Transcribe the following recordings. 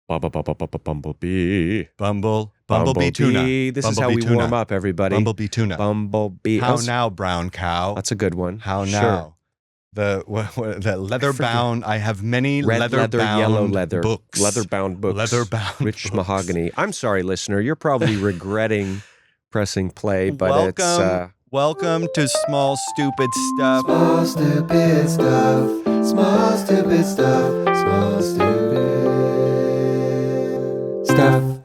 Bumblebee. Bumblebee tuna. This is how we warm up, everybody. Bumblebee tuna. Bumblebee. How now, brown cow? That's a good one. How Sure. now? The leather bound. I have many Red leather, yellow leather books. leather bound books. Leather bound. Rich books. mahogany. I'm sorry, listener. You're probably regretting pressing play, but Welcome to Small Stupid Stuff. Small stupid stuff. Small stupid stuff. Small stupid stuff.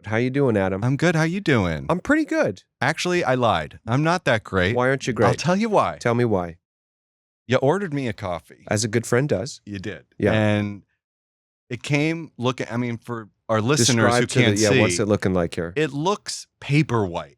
How you doing, Adam? I'm good. How you doing? I'm pretty good. Actually, I lied. I'm not that great. Why aren't you great? I'll tell you why. Tell me why. You ordered me a coffee. As a good friend does. You did. Yeah. And it came for our listeners Describe who to can't see. what's it looking like here? It looks paper white.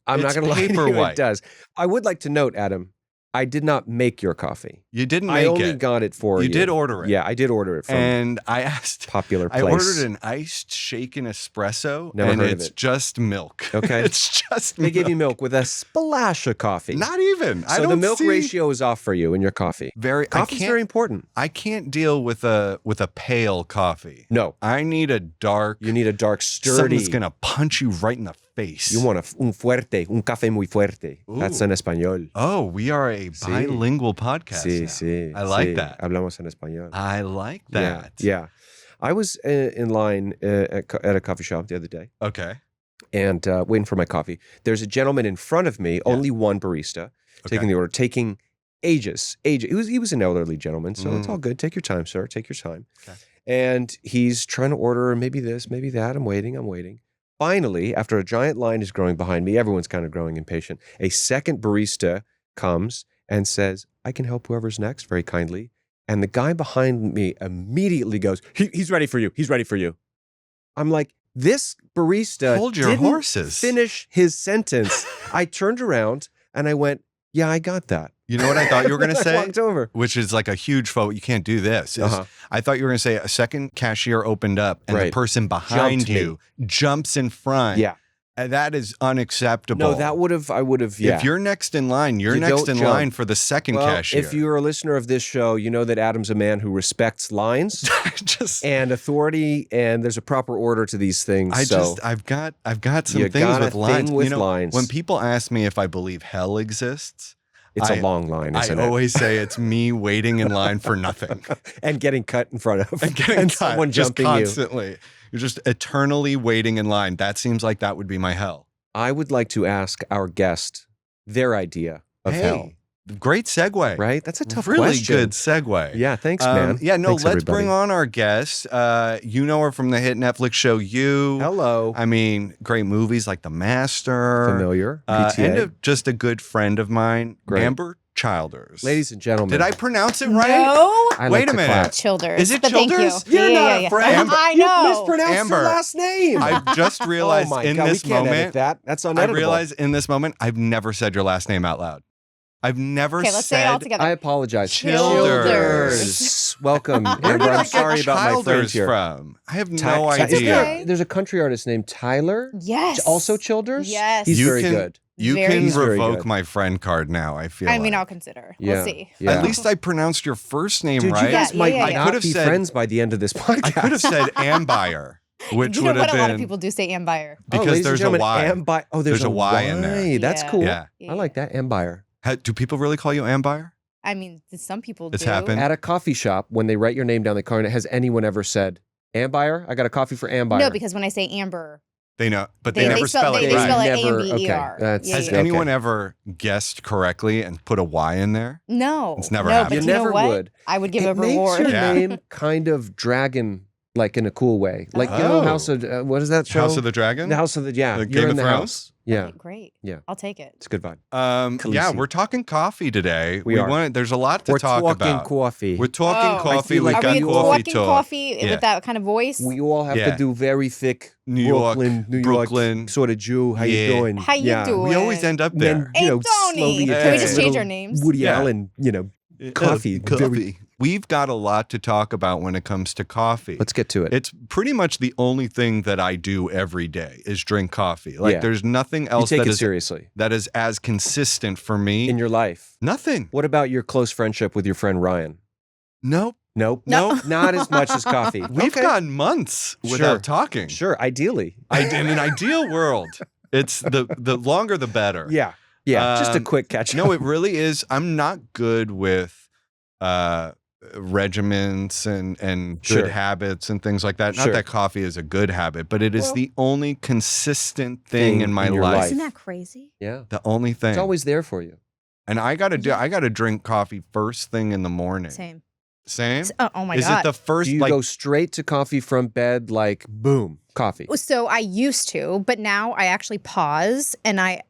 I'm not It's going to lie to paper you, white. it does. I would like to note, Adam, I did not make your coffee. You didn't make I only it. got it for you. You did order it. Yeah, I did order it from And I asked. popular place. I ordered an iced shaken espresso, Never and heard of it's it. just milk. Okay. It's just They milk. gave you milk with a splash of coffee. Not even. I So the don't milk see ratio is off for you in your coffee. Coffee's very important. I can't deal with a pale coffee. No, I need a dark. you need a dark, something sturdy. that's gonna punch you right in the face. You want un fuerte, un café muy fuerte. That's Ooh. en español. Oh, we are a bilingual podcast. Sí, now. sí. I like sí. that. Hablamos en español. I like that. Yeah. I was in line at a coffee shop the other day Okay. and waiting for my coffee. There's a gentleman in front of me, only one barista, taking the order, taking ages. He was an elderly gentleman, so it's all good. Take your time, sir. Take your time. Okay. And he's trying to order maybe this, maybe that. I'm waiting. Finally, after a giant line is growing behind me, everyone's kind of growing impatient. A second barista comes and says, "I can help whoever's next," very kindly. And the guy behind me immediately goes, he's ready for you. He's ready for you. I'm like, this barista Hold your didn't horses. finish his sentence. I turned around and I went, yeah, I got that. You know what I thought you were gonna I say? walked over. Which is like a huge faux. You can't do this. is I thought you were going to say a second cashier opened up and the Right. person behind Jumped me. you jumps in front. Yeah. And that is unacceptable. No, I would have, yeah. If you're next in line, you're You next don't in jump. line for the second Well, cashier. if you're a listener of this show, you know that Adam's a man who respects lines just, and authority, and there's a proper order to these things. I've got some You things got a with lines. thing with you know, lines. when people ask me if I believe hell exists, it's a long line, isn't I it? always say it's me waiting in line for nothing. And getting cut in front of, And getting cut someone just jumping you. constantly. You're just eternally waiting in line. That seems like that would be my hell. I would like to ask our guest their idea of hell. Great segue. Right? That's a tough really question. good segue. Yeah, thanks, man. Yeah, no, Thanks, let's everybody. bring on our guest. You know her from the hit Netflix show You. Hello. I mean, great movies like The Master. Familiar. And PTA. just a good friend of mine, Great. Ambyr Childers. Ladies and gentlemen. Did I pronounce it right? No, I Wait like a to minute. clap. Childers. Is it but Childers? Thank you. You're yeah, not yeah, a yeah. friend. I You know. mispronounced Amber. your last name. I just realized oh my in God, this we can't moment. edit that. That's I uneditable. realized in this moment, I've never said your last name out loud. I've never Okay, let's say it all said together. I apologize. Childers. Welcome. Where Amber, did I I'm get sorry about my Childers friends here. from? I have Ty- no Ty- idea. is there- Okay. There's a country artist named Tyler. Yes. Also Childers? Yes. He's You very can- good. You Very can good. He's very revoke good. my friend card now, I feel I mean, like. I'll consider. Yeah. We'll see. Yeah. At least I pronounced your first name Dude, right. you guys Yeah, might yeah, yeah. not I could be have said- friends by the end of this podcast. I could have said Ambyr, which You would know have what? A lot of been people do say Ambyr. because ladies and there's a gentlemen, Y. Ambyr. Oh, there's There's a Y in there. That's Yeah. cool. Yeah. I like that. Ambyr. Do people really call you Ambyr? I mean, some people It's do. happened. At a coffee shop, when they write your name down the card, has anyone ever said, Ambyr? I got a coffee for Ambyr. No, because when I say Amber, They know, but they They never spell- spell they it right. spell it Never- A-M-B-E-R. okay, that's- Yeah, Has yeah. anyone okay. ever guessed correctly and put a Y in there? no. It's never no, happened. But You you never know what? would. I would give It a makes reward. your Yeah. name kind of dragon, like in a cool way. Like, you know, Oh. House of, what is that show? House of the Dragon? The House of the, yeah. The You're Game in of the Thrones? house. Yeah. Okay, great. Yeah. I'll take it. It's a good vibe. Yeah, Khaleesi. we're talking coffee today. We are. There's a lot to We're talk talking about. coffee. We're talking Oh. coffee. I feel We like Are got we coffee talking talk. coffee Yeah. with that kind of voice? We all have Yeah. to do very thick New York, New Brooklyn. York sort of Jew. How Yeah. you doing? How you yeah. doing? We always end up And there. then, Hey, you know, Tony. slowly it Can we gets just a change little our names? Woody Yeah. Allen, coffee. Very- Coffee. We've got a lot to talk about when it comes to coffee. Let's get to it. It's pretty much the only thing that I do every day is drink coffee. Like Yeah. there's nothing You else take that it is seriously that is as consistent for me. in your life. Nothing. What about your close friendship with your friend Ryan? Nope. Nope. No. Not as much as coffee. We've Okay. gone months without Sure. talking. Sure, ideally. In an ideal world, it's the longer the better. Yeah. Yeah. Just a Um, quick catch. No, it really is. I'm not good with regiments and Sure. good habits and things like that. Sure. Not that coffee is a good habit, but it is Well- the only consistent thing in my in your life. life. Isn't that crazy? Yeah. The only thing. It's always there for you. And I gotta drink coffee first thing in the morning. Same. Same? Oh my Is God. it the first Do you like go straight to coffee from bed, like boom, coffee? So I used to, but now I actually pause and I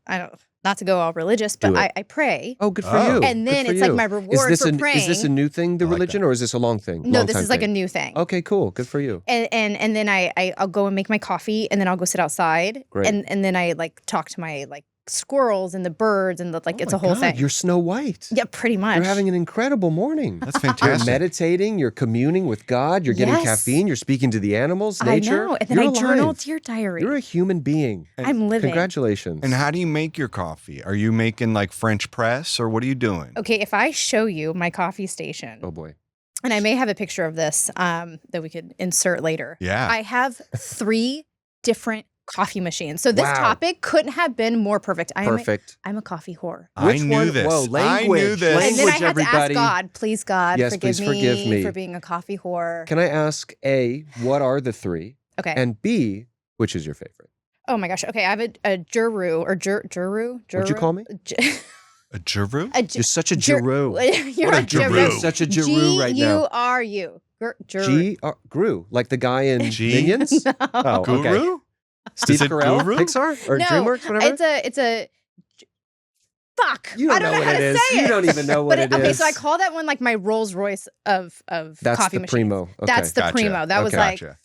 don't, not to go all religious, but Do it. I pray. Oh, good for Oh. you. And then Good for it's like you. my reward for praying. Is this a new thing, the I like religion, that. or is this a long thing? No, Long this time is like a thing? new thing. Okay, cool. Good for you. And then I'll go and make my coffee and then I'll go sit outside. Great. And then I like talk to my like squirrels and the birds and the, like Oh it's my a whole God, thing. You're Snow White. Yeah, pretty much. You're having an incredible morning. That's You're fantastic. meditating. You're communing with God. You're getting Yes. caffeine. You're speaking to the animals, I nature. know. And then You're I journal alive. Dear Diary. You're a human being. I'm living. Congratulations. And how do you make your coffee? Are you making like French press or what are you doing? Okay, if I show you my coffee station, Oh boy. and I may have a picture of this that we could insert later. Yeah. I have 3 different coffee machines. So this Wow. topic couldn't have been more perfect. Perfect. I'm a coffee whore. I Which knew one? this. Whoa, I knew language, this. And then I Language, had to everybody. ask God, please God, Yes, forgive, please forgive me. for being a coffee whore. Can I ask, A, what are the 3? Okay. And B, which is your favorite? Oh my gosh. Okay, I have a Juru or Juru. What'd you call me? A Juru? You're such a Giroux. You're What a a Juru. Giroux. Such a Giroux right now. G-U-R-U. Juru. Gru, like the guy in G? Minions? Oh, okay. Guru? Steve Is it Carell, Guru? Pixar or No, DreamWorks, whatever. It's a fuck. You don't I don't know know, what how it to is. say You it. don't even know what But it okay, is. so I call that one like my Rolls Royce of That's coffee the machines. primo. Okay. That's the Gotcha. primo. That was Okay. Gotcha.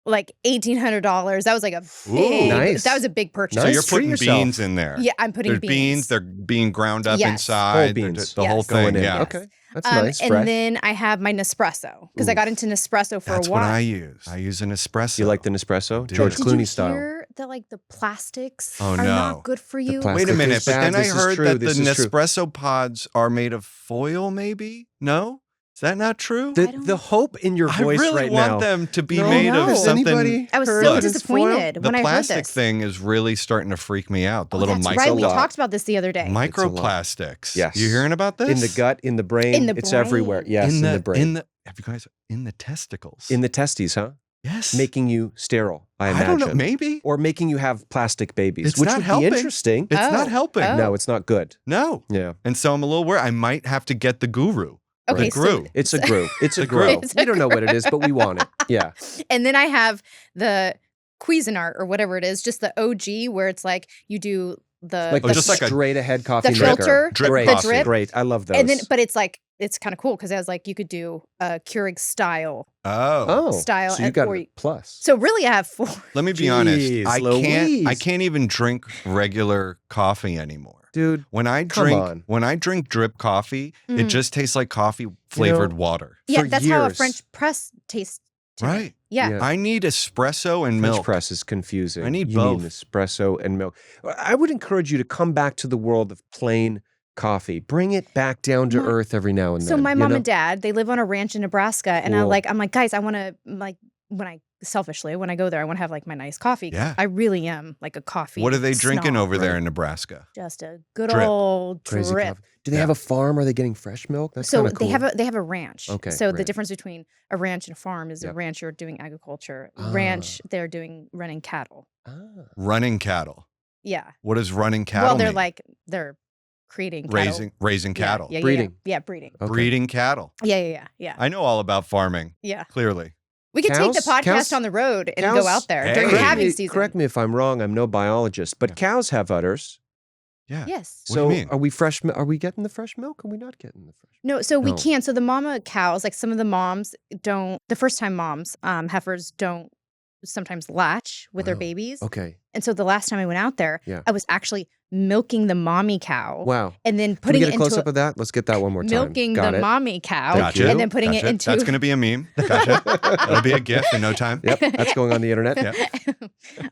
like $1,800. That was like a Ooh. big. Nice. That was a big purchase. So Nice. you're Treat putting yourself. beans in there. Yeah, I'm putting There's beans. They're being ground up Yes. inside. Whole They're beans. The whole Yes. thing. Going in. Yeah. Okay. That's nice. and Fresh. then I have my Nespresso because I got into Nespresso for That's a while. what I use. I use an espresso. You like the Nespresso? do. George Did Clooney you style. hear that like the plastics Oh, are no. not good for you? plastic Wait a minute, is but bad. then I This is heard true. that the This is true. Nespresso pods are made of foil, maybe? No? Is that not true? I The, don't- the hope in your I voice really right want now. them to be No, made no. of Has something. anybody I was heard so of this foil? disappointed The when I heard plastic this. thing is really starting to freak me out. The Oh, little that's micro right. We lot. talked about this the other day. microplastics. Yes. You hearing about this? In the gut, in the brain, In the it's brain. everywhere. Yes, in the brain. have you guys in the testicles? In the testes, huh? yes. Making you sterile, I imagine. don't know. Maybe Or making you have plastic babies, It's which not would helping. be interesting. it's Oh. not helping. Oh. No, it's not good. No. Yeah. And so I'm a little worried. I might have to get the guru. Okay, The Gru. It's a Gru. It's a The Gru. Gru. It's We a don't know what it is, but we want it. Yeah. And then I have the Cuisinart or whatever it is, just the OG where it's like you do the Like Oh, the just like a- straight ahead coffee the maker. filter, Drip Great. the coffee. drip, Great. I love those. and then but it's like it's kind of cool because I was like you could do a Keurig style. Oh. Style So you and- got or a you- plus. So really, I have 4. Let me be honest. Jeez, I Louise. can't even drink regular coffee anymore. Dude, When I Come drink on. when I drink drip coffee, it Mm. just tastes like coffee flavored water. Yeah, for that's how a years. French press tastes. To me. Right. Yeah. Yeah. I need espresso and French milk. press is confusing. I need you both. Need espresso and milk. I would encourage you to come back to the world of plain coffee. Bring it back down to My- earth every now and then. So my you mom know? and dad, they live on a ranch in Nebraska, and Cool. I'm like, guys, I want to like when I selfishly when I go there, I want to have like my nice coffee. 'cause Yeah. I really am like a coffee. What are they drinking snob. over there Right. in Nebraska? Just a good Drip. old Crazy drip. coffee. Do they Yeah. have a farm? Are they getting fresh milk? That's So kind of cool. they have a ranch. Okay, So the right. difference between a ranch and a farm is a Yep. ranch you're doing agriculture. Ah. Ranch they're doing running cattle. Ah. Running cattle. Yeah. What does running cattle Well, they're mean? like they're creating cattle. raising Yeah, cattle. Yeah, Breeding. Yeah, breeding. Okay. Breeding cattle. Yeah. I know all about farming, Yeah. clearly. We could take the Cows- podcast cows- on the road and cows- go out there Hey. during Correct calving me, season. correct me if I'm wrong. I'm no biologist, but cows have udders. Yeah. Yes. What do So you mean? are we fresh? Are we getting the fresh milk? Are we not getting the fresh? No, so we No. can. So the mama cows, like some of the moms don't, the first time moms, heifers don't sometimes latch with their Wow. babies. Okay. And so the last time I went out there, Yeah. I was actually milking the mommy cow Wow. and then Can we putting get it a close into up of that? Let's get that one more time. milking Got the it. mommy cow Thank Gotcha. you. and then putting Gotcha. it into That's going to be a meme. Gotcha. That'll be a GIF in no time. Yep, that's going on the internet. Yeah.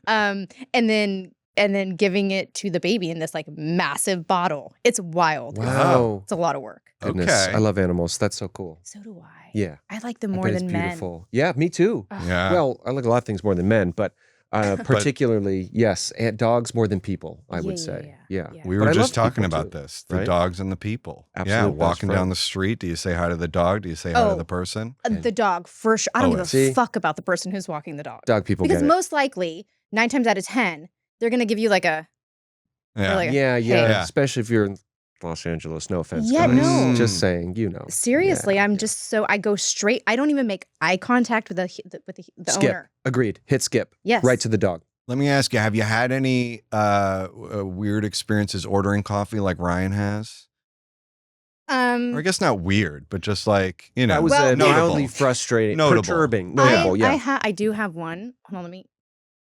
and then and then giving it to the baby in this like massive bottle. It's wild. Wow. It's a lot of work. Goodness. Okay. I love animals. That's so cool. So do I. Yeah. I like them I more bet it's than men. beautiful. Yeah, me too. Yeah. Well, I like a lot of things more than men, but particularly, yes, and dogs more than people, I would say. Yeah. We But were I just love talking people about too, this, the right? dogs and the people. Absolute yeah, best walking down friend. the street, do you say hi to the dog? Do you say hi to the person? The dog, for sure. I don't give a See? fuck about the person who's walking the dog. Dog people Because get it. most likely, 9 times out of 10, they're going to give you like a, Yeah. or like a, Yeah, hey. Yeah. especially if you're in Los Angeles. No offense, Yeah, guys. no. Just saying, you know. Seriously, Yeah, I'm yeah. just so, I go straight. I don't even make eye contact with the Skip. owner. Agreed. Hit skip. Yes. Right to the dog. Let me ask you, have you had any weird experiences ordering coffee like Ryan has? Or I guess not weird, but just like, you know, That was Well, mildly frustrating, Notable. perturbing, notable. I do have one. Hold on, let me.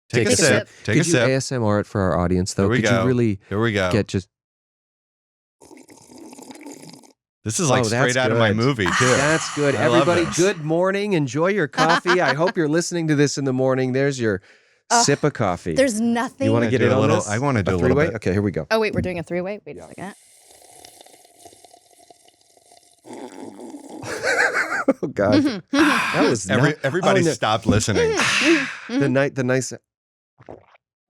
take a take a sip. sip. Take Could a you sip. ASMR it for our audience, though? Here we Could go. you really Here we go. get just? This is like Oh, that's straight out of my good. movie, too. That's good. I love Everybody, this. good morning. Enjoy your coffee. I hope you're listening to this in the morning. There's your sip of coffee. There's nothing. You want to I get do in a on little- this? I wanna do a little three-way? bit. Okay, here we go. Oh, wait, we're doing a 3-way? Wait a second. Oh God, that was Everybody stopped listening. the nice.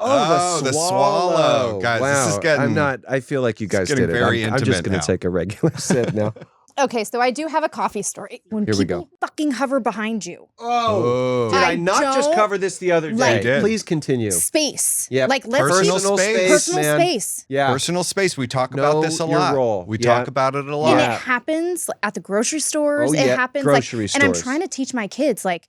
Oh, the swallow. Guys, wow. this is getting- I'm not. I feel like you guys getting did it. very I'm just intimate going now. to take a regular sip now. Okay, so I do have a coffee story. When Here we people go. fucking hover behind you. Oh. Did I I not just don't cover this the other day? like- You did. Please continue. Space. Yeah, Like, let's Personal keep space, personal man. space. Yeah. Personal space. We talk Know about this a your lot. role. We Yeah. talk about it a And lot. Yeah. it happens at the grocery stores. Oh, It yeah, happens grocery like, and I'm stores. trying to teach my kids, like,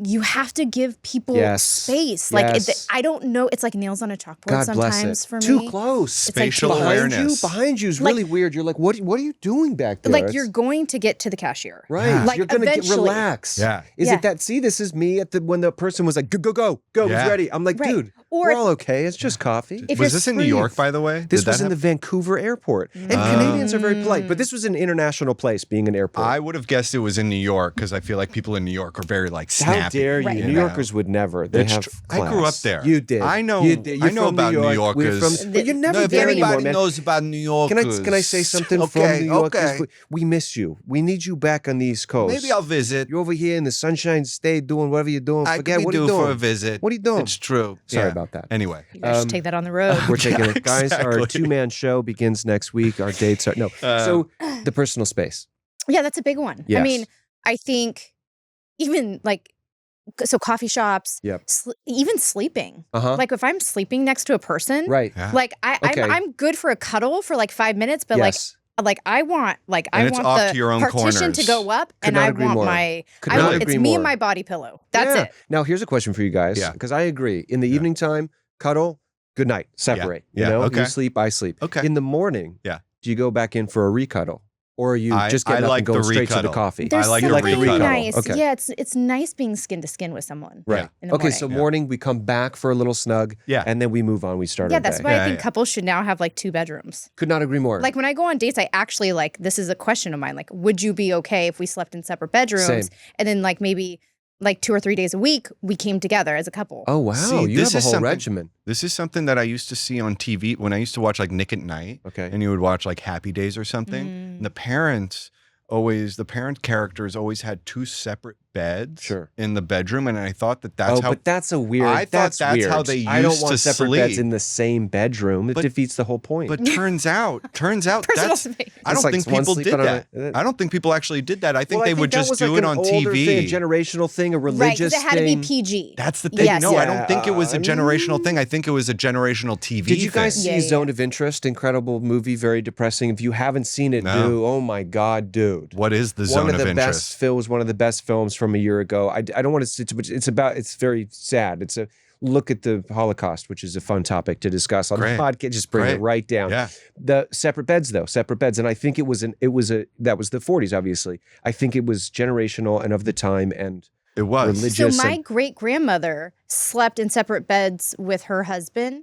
you have to give people Yes. space. Like, Yes. I don't know. It's like nails on a chalkboard God bless sometimes it. for me. Too close. Spatial like awareness. Behind you is Like- really weird. You're like, what are you doing back there? Like, It's- you're going to get to the cashier. right. Yeah. Like, you're gonna get eventually. relax. Yeah. Is Yeah. it that? See, this is me at the when the person was like, go, Yeah. who's ready? I'm like, Right. dude, Or we're if- all okay. It's just coffee. If Was you're this in New free- York, by the way? This Did that was in the happen? Vancouver airport. And Canadians are very polite, but this was an international place, being an airport. I would have guessed it was in New York because I feel like people in New York are very like snappy. How dare you? Right. New know? Yorkers would never. They It's have tr- I grew class. up there. You did. I know- You did. I You're know from about New We're Yorkers. from, but you're never No, there anymore, Everybody man. knows about New Yorkers. Can I say something from New York? We miss you. We need you back on the East Coast. Maybe I'll visit. You're over here in the Sunshine State doing whatever you're doing. I Forget could what be are you due doing. for a visit. What are you doing? It's true. Sorry Yeah. about that. Anyway. You guys should take that on the road. We're taking it, guys. Our Exactly. 2-man show begins next week. Our dates are so the personal space. Yeah, that's a big one. Yes. I mean, I think even like, so coffee shops, Yep. even sleeping. Uh-huh. Like if I'm sleeping next to a person, Right. Yeah. like Okay. I'm good for a cuddle for like 5 minutes, but Yes. like I want And I it's want off the to your own partition to corners. go up, Could and not I agree want more. my Could I not want, agree it's me more. and my body pillow. That's Yeah. it. Now here's a question for you guys. Yeah. Because I agree. In the evening time, cuddle, good night, separate. Yeah. You know, Okay. you sleep, I sleep. Okay. In the morning, Yeah. do you go back in for a recuddle? Or are you just I getting up like and going the straight to the recuddle. coffee? There's like something the recuddle. nice. Okay. Yeah, it's nice being skin to skin with someone. Right. In the Okay, morning. so Yeah. morning we come back for a little snug. Yeah. And then we move on. We start Yeah, our that's day. why Yeah, I think yeah. couples should now have like 2 bedrooms. Could not agree more. Like when I go on dates, I actually like, this is a question of mine. Like, would you be okay if we slept in separate bedrooms? Same. And then like maybe like 2 or 3 days a week, we came together as a couple. oh wow, See, you this have a is whole something- regimen. This is something that I used to see on TV when I used to watch like Nick at Night. Okay. And you would watch like Happy Days or something. Mm. And the parent characters always had 2 separate beds Sure. in the bedroom. And I thought that's how but that's a weird. I thought that's weird. how they I don't used want to separate beds sleep. in the same bedroom. It But- defeats the whole point. But turns out Personal that's space. I It's don't like think one people sleeping did on that. a- I don't think people actually did that. I think Well, they would that just was do like it an on older TV. thing, a generational thing, a Right, religious because it had to thing. be PG. That's the thing. Yes. No, I Yeah, don't think it was a generational thing. I think it was a generational TV Did you guys thing. see Yeah, yeah. Zone of Interest? Incredible movie, very depressing. If you haven't seen it, No. dude, oh my God, dude. What is the One zone of the best interest? films, one of the best films from a year ago. I don't want to say too much. It's very sad. It's a look at the Holocaust, which is a fun topic to discuss on Great. the podcast. Just bring it Great. right down. Yeah. The separate beds, though, separate beds. And I think that was the 40s, obviously. I think it was generational and of the time and It was. religious. So my and- great grandmother slept in separate beds with her husband,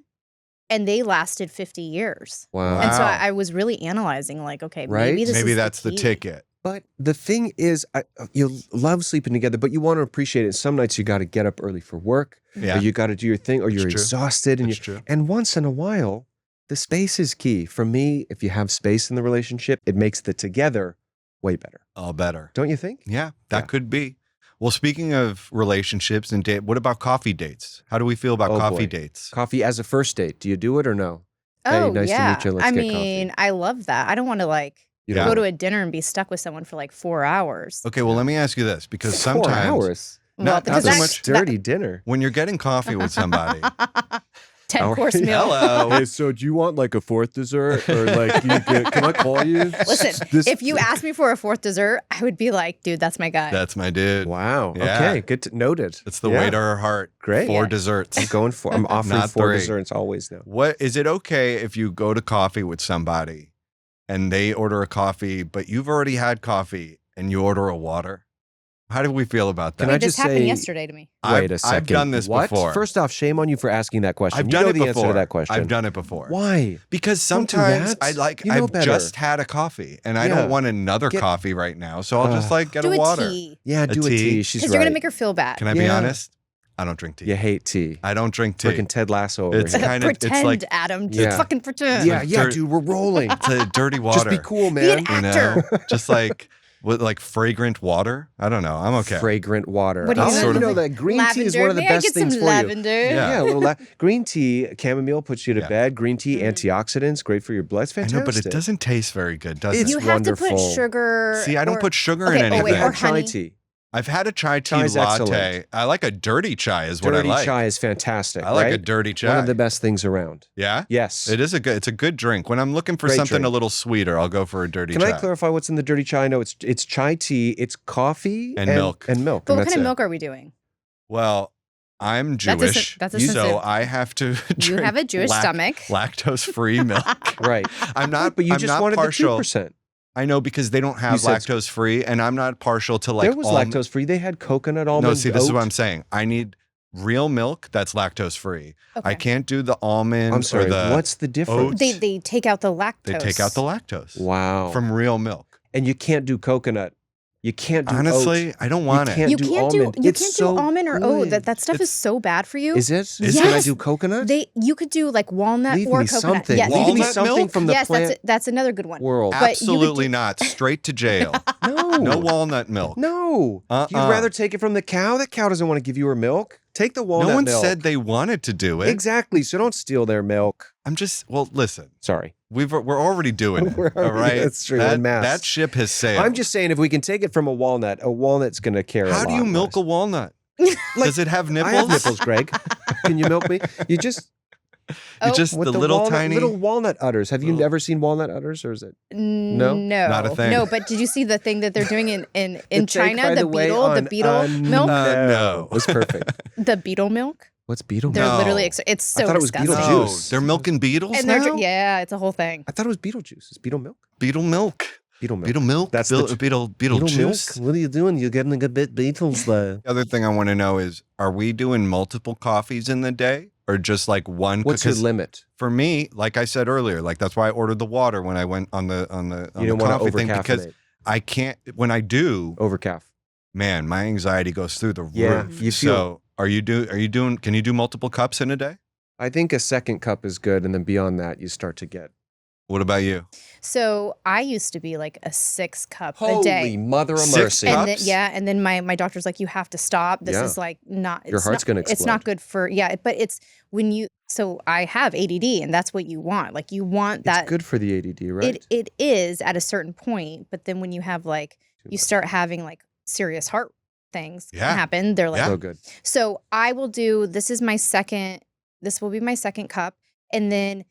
and they lasted 50 years. wow. And so Wow. I was really analyzing, like, okay, Right? maybe this Maybe is that's the key. ticket. But the thing is, you love sleeping together, but you want to appreciate it. Some nights you got to get up early for work, or you got to do your thing, or you're exhausted. And once in a while, the space is key. For me, if you have space in the relationship, it makes the together way better. All better. Don't you think? Yeah, that could be. Well, speaking of relationships and date, what about coffee dates? How do we feel about coffee dates? Coffee as a first date. Do you do it or no? Oh, hey, nice to meet you. Let's get coffee. I love that. I don't want to go to a dinner and be stuck with someone for 4 hours. Okay, well, let me ask you this, because 4 sometimes hours. Not so much dirty dinner. When you're getting coffee with somebody. 10-course meal. Hello. Hey, so do you want a fourth dessert, or can I call you? Listen, if you asked me for a fourth dessert, I would be like, dude, that's my guy. That's my dude. Wow. Yeah. Okay, good to noted. It's the way to her heart. Great. 4 desserts. I'm offering Not 4 3. desserts always now. What is it okay if you go to coffee with somebody and they order a coffee, but you've already had coffee and you order a water? How do we feel about that? Can I this just happened say, yesterday to me. Wait a second. I've done this before. First off, shame on you for asking that question. I've done it the before. answer to that question. I've done it before. Why? Because Don't do sometimes that. I've just had a coffee and I don't want another coffee right now. So I'll just get do a water. Tea. Yeah, do a tea. She's Because right. you're going to make her feel bad. Can I be honest? I don't drink tea. You hate tea. I don't drink tea. Freaking Ted Lasso over It's here. kind of pretend, Adam. Yeah. Just fucking pretend. Yeah, dude, we're rolling. It's a dirty water. Just be cool, Be man. an actor. Just with fragrant water. I don't know. I'm okay. Fragrant water. What do you Also, know? you know that green tea is one of the May I best get things some for lavender? you. Yeah, a little green tea, chamomile puts you to Yeah. bed. Green tea, antioxidants, great for your blood. It's I fantastic. know, but it doesn't taste very good, does It's it? You have to wonderful. put sugar. See, I don't put sugar in Okay, anything. wait, or chai honey. tea. I've had a chai tea Chai's latte. excellent. I like a dirty chai is what I Dirty like. chai is fantastic. I like right? a dirty chai. One of the best things around. Yeah? Yes. It's a good drink. When I'm looking for Great something drink. a little sweeter, I'll go for a dirty Can chai. I clarify what's in the dirty chai? No, it's chai tea, it's coffee And milk. And milk. But and what that's kind of it. milk are we doing? Well, I'm That's a Jewish, that's a so sensitive- I have to You drink have a Jewish stomach. lactose-free milk. Right. I'm not But you I'm just not wanted partial. the 2%. I know, because they don't have You said- lactose free, and I'm not partial to There was almond- lactose free. They had coconut almond. No, see, this is what oat. I'm saying. I need real milk that's lactose free. Okay. I can't do the almond. I'm sorry. Or the What's the difference? oats. They take out the lactose. They take out the lactose Wow. from real milk. And you can't do coconut. You can't do Honestly, oat. I don't want You it. can't You do can't almond. do It's you can't so do almond or oat. good. That stuff is so bad for you. Is it? Is Can I Yes. do coconut? You could do walnut Leave or me coconut. something. Yes, Leave me Walnut something milk? from the yes, plant that's another good one. world. But you could Absolutely do- not. Straight to jail. No. No walnut milk. No. You'd rather take it from the cow? That cow doesn't want to give you her milk. Take the walnut No one milk. said they wanted to do it. Exactly. So don't steal their milk. Listen. Sorry. We're already doing it. We're all already- right. that's true, That, en masse. that ship has sailed. I'm just saying, if we can take it from a walnut's going to carry a lot. How do you milk a less. walnut? Does it have nipples? I have nipples, Greg. Can you milk me? You just You just with the little walnut, tiny. little walnut udders. Have you ever seen walnut udders, or is it? No, Not a thing. No, but did you see the thing that they're doing in The take, China? by The way, beetle, on- the beetle milk, No. It was perfect. the beetle milk. What's beetle They're milk? No. literally it's so thought it was disgusting. beetle No, juice. they're milking beetles And now. yeah, it's a whole thing. I thought it was beetle juice. It's beetle milk. Beetle milk. Beetle milk. Beetle milk. That's beetle, the- beetle juice. milk. What are you doing? You're getting a bit Beatles there. The other thing I want to know is, are we doing multiple coffees in the day, or just one? What's your Because limit? for me, like I said earlier, that's why I ordered the water when I went on the You don't want coffee to thing, because overcaffeinate. I can't. When I do, Overcaff. man, my anxiety goes through the Yeah, roof. you feel- So are you doing? Can you do multiple cups in a day? I think a second cup is good, and then beyond that, you start to get. What about you? So I used to be like a 6-cup a Holy day. mother of 6 mercy! cups? And and then my doctor's like, you have to stop. This Yeah. is not. Your it's heart's not- gonna It's not good for but it's when you. So I have ADD, and that's what you want. Like you want that. It's good for the ADD, right? It is at a certain point, but then when you have you start having serious heart things Yeah. happen, they're like, Yeah. So good. so I will do. This will be my second cup, and then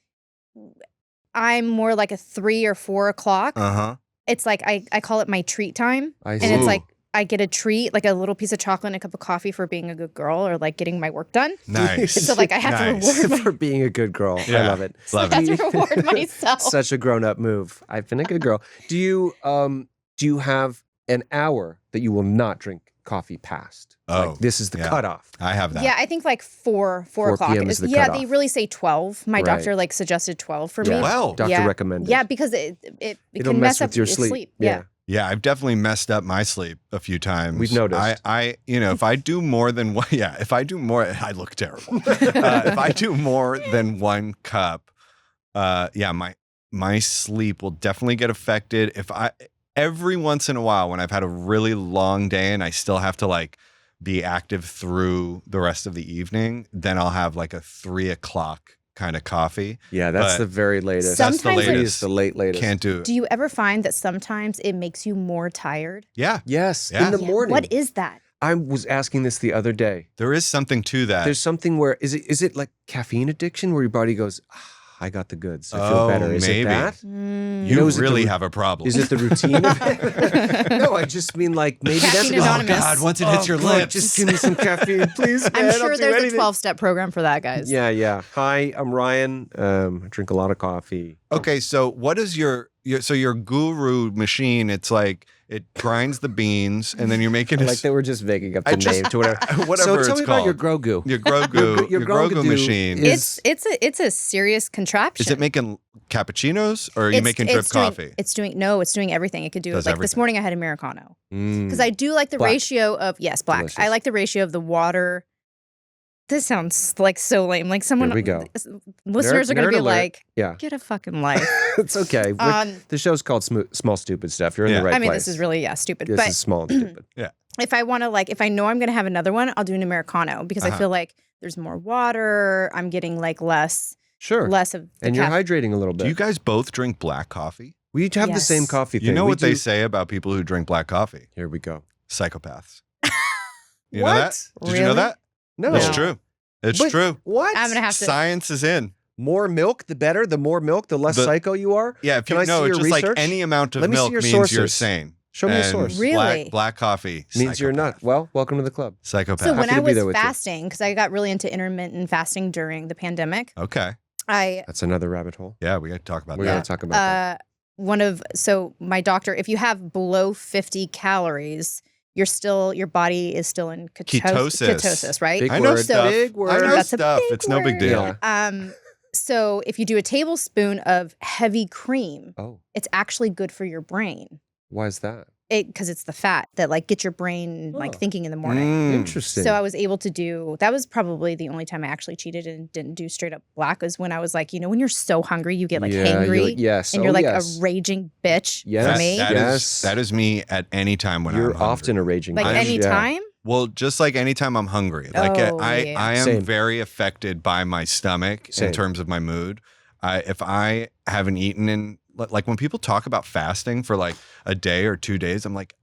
I'm more like a 3 or 4 o'clock. Uh-huh. It's like I call it my treat time. I And see. it's Ooh. like I get a treat, like a little piece of chocolate and a cup of coffee for being a good girl or getting my work done. Nice. So I have Nice. to reward for being a good girl. I Yeah. love it. Love I it. have to reward myself. Such a grown-up move. I've been a good girl. Do you have an hour that you will not drink coffee past? Oh, this is the yeah. cutoff. I have that. Yeah, I think 4 4 o'clock. p.m. is the They cutoff. really say 12. My Right. doctor suggested 12 for Yeah. me. Well, Doctor Yeah. recommended. Yeah, because it It'll can mess mess up with your your sleep. Yeah. Yeah, I've definitely messed up my sleep a few times. We've noticed. I if I do more than one, if I do more, I look terrible. If I do more than 1 cup, my sleep will definitely get affected. Every once in a while, when I've had a really long day and I still have to like be active through the rest of the evening, then I'll have like a 3 o'clock kind of coffee. Yeah, that's But the very latest. Sometimes That's the Three latest. is the latest. Can't do it. Do you ever find that sometimes it makes you more tired? Yeah, Yes, Yeah. in the Yeah. morning. What is that? I was asking this the other day. there is something to that. There's something where is it like caffeine addiction where your body goes, I got the goods. I feel Oh, better. Is maybe. it that? Mm. you know, is it the really ru- have a problem. Is it the routine of it? No, I just mean like maybe that's Caffeine what- Anonymous. Oh God! Once it hits your God, lips, just give me some caffeine, please. Man. I'm I'll sure do there's a anything. 12-step program for that, guys. Yeah. Hi, I'm Ryan. I drink a lot of coffee. Okay, so what is your guru machine? It's like it grinds the beans, and then you're making I a like that we're just making up I the just- name to whatever. whatever So it's tell me called. about your Grogu. Your Grogu, Your your Grogu Grogu machine. is- It's a serious contraption. Is it making cappuccinos, or are you making drip coffee? It's doing everything. It could do Does like this everything. morning I had Americano. Mm. Because I do like the Black. ratio of black. Delicious. I like the ratio of the water. This sounds like so lame. Like someone Here we go. listeners are gonna Nerd be alert. like, Yeah, get a fucking life. it's okay. The show's called Small Stupid Stuff. You're in Yeah. the right I mean, place. this is really stupid. This but is small and stupid. if I want to if I know I'm gonna have another one, I'll do an Americano because I Uh-huh. feel like there's more water. I'm getting like less Sure. of the And you're caffeine. hydrating a little bit. Do you guys both drink black coffee? We each have the same Yes. coffee thing. You know We what they do- say about people who drink black coffee? Here we go. Psychopaths. You What? know that? Did you know Really? that? No. It's true. It's But- true. What? I'm gonna have to. Science is in. More milk, the better. The more milk, the less The- psycho you are. Yeah, if Can you I know, see it's your just like research? any amount of Let me see milk your means you're sources. sane. Show me a And source. Really? Black coffee Means you're not. psychopath. Well, welcome to the club. Psychopath. So when Happy I to be there was with you. fasting, because I got really into intermittent fasting during the pandemic, Okay. I That's another rabbit hole. Yeah, we got to talk about We're that. going to talk about that. my doctor, if you have below 50 calories, your body is still in ketosis, right? Big I know word. stuff. Big I word. know That's a stuff. big It's no big word. deal. Yeah. So if you do a tablespoon of heavy cream, Oh, it's actually good for your brain. why is that? Because it's the fat that gets your brain Oh. thinking in the morning. Mm. Interesting. So I was able to do that. Was probably the only time I actually cheated and didn't do straight up black. Was when I was like, when you're so hungry, you get hangry, yes. and you're like yes. a raging bitch. Yes. For me, That is me at any time when You're I'm hungry. often a raging. like bitch. I'm- Yeah. anytime. Well, just like anytime I'm hungry. Like Oh, I yeah. am Same. very affected by my stomach Same. in terms of my mood. If I haven't eaten in like when people talk about fasting for like a day or 2 days, I'm like,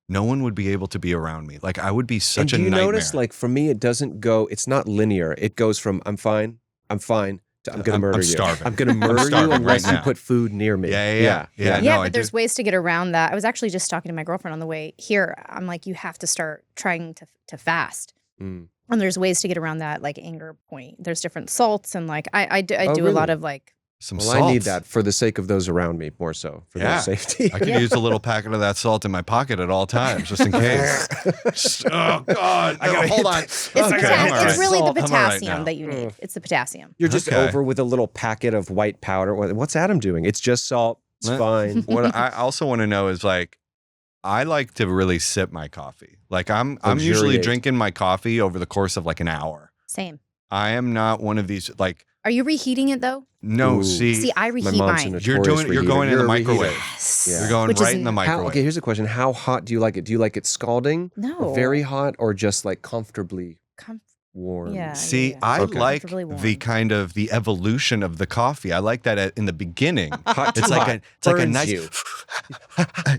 no one would be able to be around me. Like I would be such And do a you nightmare. notice, like for me, it doesn't go. It's not linear. It goes from I'm fine, to I'm going to murder I'm you. starving. I'm going to murder you starving unless right you now. put food near me. Yeah. Yeah, No, I but there's do. ways to get around that. I was actually just talking to my girlfriend on the way here. I'm like, you have to start trying to fast. Mm. And there's ways to get around that anger point. There's different salts and I do Oh, a lot really? of Some Well, salt. I need that for the sake of those around me more so for Yeah. their safety. I could use a little packet of that salt in my pocket at all times, just in case. Oh God! I gotta hold hit on. that. It's, Okay, I'm all it's right. really the I'm all right potassium now. that you need. It's the potassium. You're just Okay. over with a little packet of white powder. What's Adam doing? It's just salt. It's What? fine. What I also want to know is like, I like to really sip my coffee. Like I'm usually Luxuriate. drinking my coffee over the course of like an hour. Same. I am not one of these like. Are you reheating it though? No, Ooh. see, I My reheat mom's mine. a You're notorious doing- you're reheater. going in the a microwave. reheater. Yes. Yeah. you're going Which is right in the n- How, microwave. okay, here's a question. How hot do you like it? Do you like it scalding? No. Or very hot or just like comfortably Com- warm? Yeah. See, I Okay. like Comfortably warm. the kind of the evolution of the coffee. I like that in the beginning. Hot It's too like hot. it's like a Burns nice, you.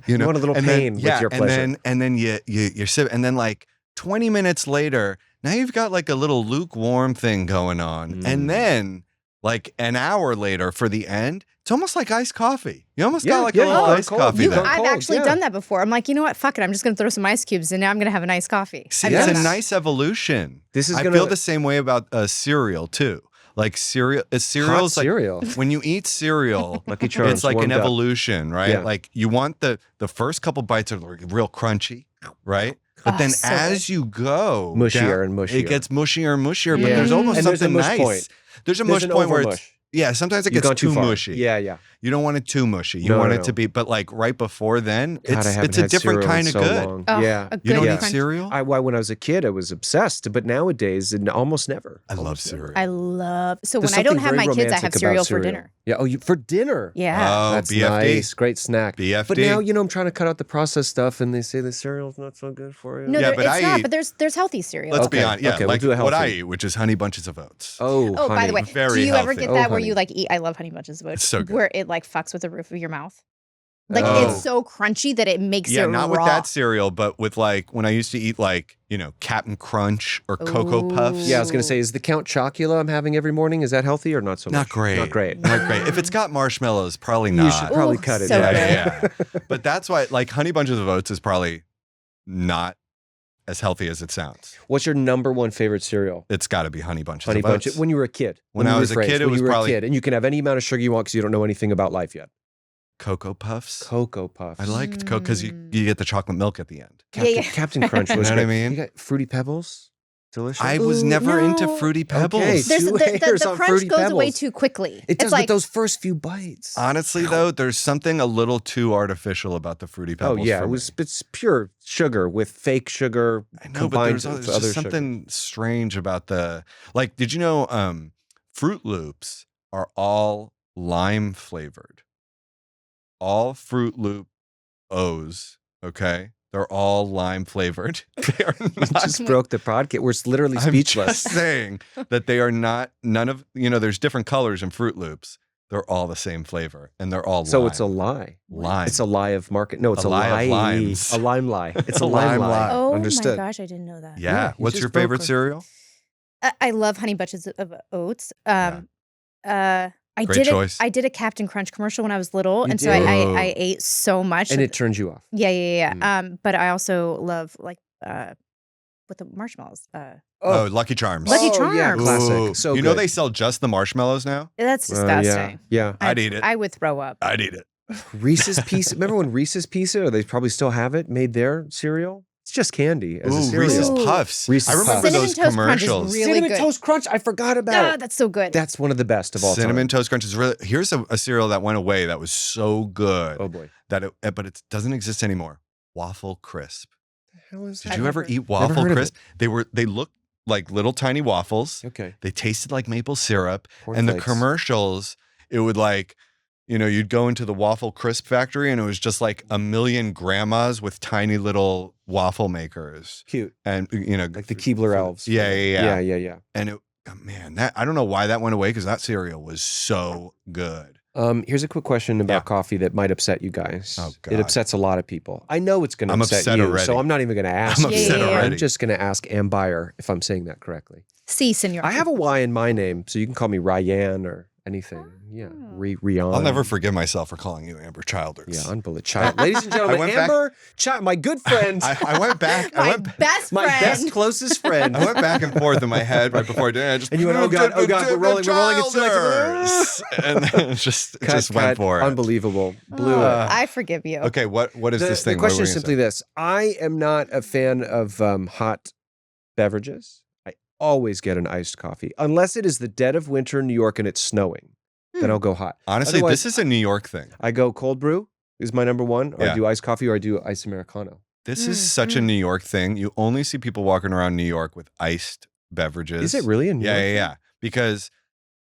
you know, want a little and pain then, with your pleasure. and then you're sipping, and then like 20 minutes later, now you've got like a little lukewarm thing going on, Mm. and then like an hour later for the end, it's almost like iced coffee. You almost Yeah, got like yeah, a little you go iced cold. coffee You there. go I've cold, actually yeah. done that before. I'm like, you know what? Fuck it. I'm just going to throw some ice cubes and now I'm going to have a nice coffee. See, I've it's done a that. nice evolution. This is I gonna feel the same way about cereal too. Like cereal's hot like cereal. when you eat cereal, Lucky Charms. it's like an warmed up. evolution, right? Yeah. Like you want the first couple bites are like real crunchy, right? But Oh, then so as you go Mushier down, and mushier. it gets mushier and mushier. But Yeah. there's almost And there's a something mush nice. point. There's a There's mush an point where it's overmush. yeah. Sometimes it You've gets gone too far. mushy. Yeah, yeah. You don't want it too mushy. You No, want no, it no. to be, but like right before then, God, I it's haven't a had different cereal in kind of so good. long. Oh, Yeah. a You don't good eat crunch. cereal? When I was a kid, I was obsessed, but nowadays, almost never. I love Almost never. cereal. I love. So There's when I don't something have very my kids, I romantic have about cereal for dinner. Yeah. Oh, for dinner. Yeah. Oh, That's BFD. nice. Great snack. BFD. But now, I'm trying to cut out the processed stuff, and they say the cereal's not so good for you. No, Yeah, there, but it's I not. eat- But there's healthy cereal. Let's Okay, be honest. Yeah, okay, we'll like do a what I healthy. eat, which is Honey Bunches of Oats. Oh, Oh, by the way, honey. Very do you ever healthy. get Oh, that where honey. you like eat? I love Honey Bunches of Oats. It's so good. Where it like fucks with the roof of your mouth. Like Oh. it's so crunchy that it makes Yeah, it not raw. with that cereal, but with like when I used to eat like, Captain Crunch or Cocoa Puffs. Yeah, I was going to say, is the Count Chocula I'm having every morning, is that healthy or not so Not much? great. Not great. Not great. If it's got marshmallows, probably You not. should probably Ooh, cut it so down. good. Yeah. But that's why like Honey Bunches of Oats is probably not as healthy as it sounds. What's your number one favorite cereal? It's got to be Honey Bunches Honey of Bunch. Oats. When you were a kid. When I you was a rephrase, kid, it when was you were probably- a kid, and you can have any amount of sugar you want because you don't know anything about life yet. Cocoa Puffs. Cocoa Puffs. I liked Cocoa because you get the chocolate milk at the end. Captain, Yeah. Captain Crunch was You know what great. I mean? You got Fruity Pebbles. Delicious. I was Ooh, never into no. Fruity Pebbles. Okay. There's Two the hairs on crunch Fruity goes away Pebbles. too quickly. It does, it's like but those first few bites. Honestly, though, there's something a little too artificial about the Fruity Pebbles. Oh yeah, for me. it's pure sugar with fake sugar I know, but combined there's with just other sugar. something strange about the like. Did you know Fruit Loops are all lime flavored? All Fruit Loop O's, okay, they're all lime flavored. They are You not. just broke the podcast. We're literally I'm speechless. just saying that they are not. None of there's different colors in Fruit Loops. They're all the same flavor, and they're all So lime. it's a lie. Lime. It's a lie of market. No, it's A a lie of lie. limes. A lime lie. It's a A lime lime lie. lie. oh Understood. my gosh, I didn't know that. Yeah. Yeah, you What's just your broke favorite our- cereal? I love Honey Bunches of Oats. I Great did choice. I did a Captain Crunch commercial when I was little, You and so did? I ate so much. And it turns you off. yeah. But I also love like with the marshmallows. Oh, Lucky Charms. Lucky Yeah, Charms. classic. Ooh. So you know good. they sell just the marshmallows now? That's Yeah, disgusting. yeah. I'd eat it. I would throw up. I'd eat it. Reese's Pieces. Remember when Reese's Pieces, or they probably still have it, made their cereal? It's just candy as a Ooh, cereal. Reese's Ooh. Puffs. Reese's I remember Puffs. Cinnamon those Toast Crunch is commercials. really Cinnamon good. Toast Crunch. I forgot Ah, about. that's so good. That's one of the best of all Cinnamon time. Toast Crunch is really. Here's a cereal that went away that was so good Oh boy. that but it doesn't exist anymore. Waffle Crisp. How is Did I've you ever never- eat Never Waffle heard of Crisp? They looked like little tiny waffles. Okay. They tasted like maple syrup, and the Cornflakes. commercials, it would like, you'd go into the Waffle Crisp factory, and it was just like a million grandmas with tiny little waffle makers, Cute. and Like the Keebler elves. Yeah. Yeah. And it, man, that I don't know why that went away because that cereal was so good. Here's a quick question about Yeah. coffee that might upset you guys. Oh, It God. upsets a lot of people. I know it's going to I'm upset upset you, already. so I'm not even going to ask. I'm you. upset Yeah. already. I'm just going to ask Ambyr if I'm saying that correctly. See, senor. I have a Y in my name, so you can call me Ryan or anything. Yeah, Oh. Rian. I'll never forgive myself for calling you Amber Childers. Yeah, unbelievable. Ladies and gentlemen, went back- Amber, my good friend, I went back. my best my friend. best closest friend. I went back and forth in my head right before dinner. I just And you went, oh God, we're rolling, it's too late. Childers. And then it just went for it. Unbelievable. Blew Oh, it. I forgive you. Okay, what is this thing? The What question were is you gonna simply say? this. I am not a fan of hot beverages. I always get an iced coffee. Unless it is the dead of winter in New York and it's snowing. Then I'll go hot. Honestly, Otherwise- this is a New York thing. I go cold brew is my number one, or Yeah. I do iced coffee, or I do iced Americano. This is such a New York thing. You only see people walking around New York with iced beverages. Is it really in New York? Yeah. Because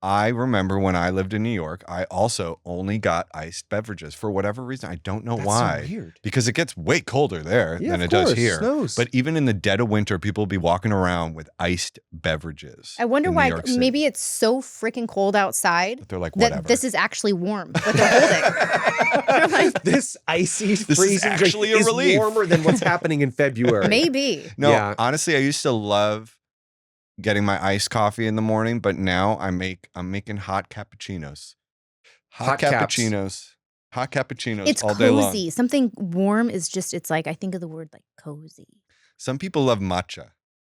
I remember when I lived in New York, I also only got iced beverages for whatever reason. I don't know That's why. so weird. Because it gets way colder there Yeah, than of it does course. here. Snows. But even in the dead of winter, people will be walking around with iced beverages. I wonder in New why. York City. Maybe it's so freaking cold outside But they're like, that whatever. this is actually warm. What they're holding. They're like, this icy, This is freezing drink actually a is relief. warmer than what's happening in February. maybe. No, Yeah. honestly, I used to love getting my iced coffee in the morning, but now I'm making hot cappuccinos. Hot caps. Hot cappuccinos It's all day long. cozy. Something warm is just. It's like I think of the word like cozy. Some people love matcha.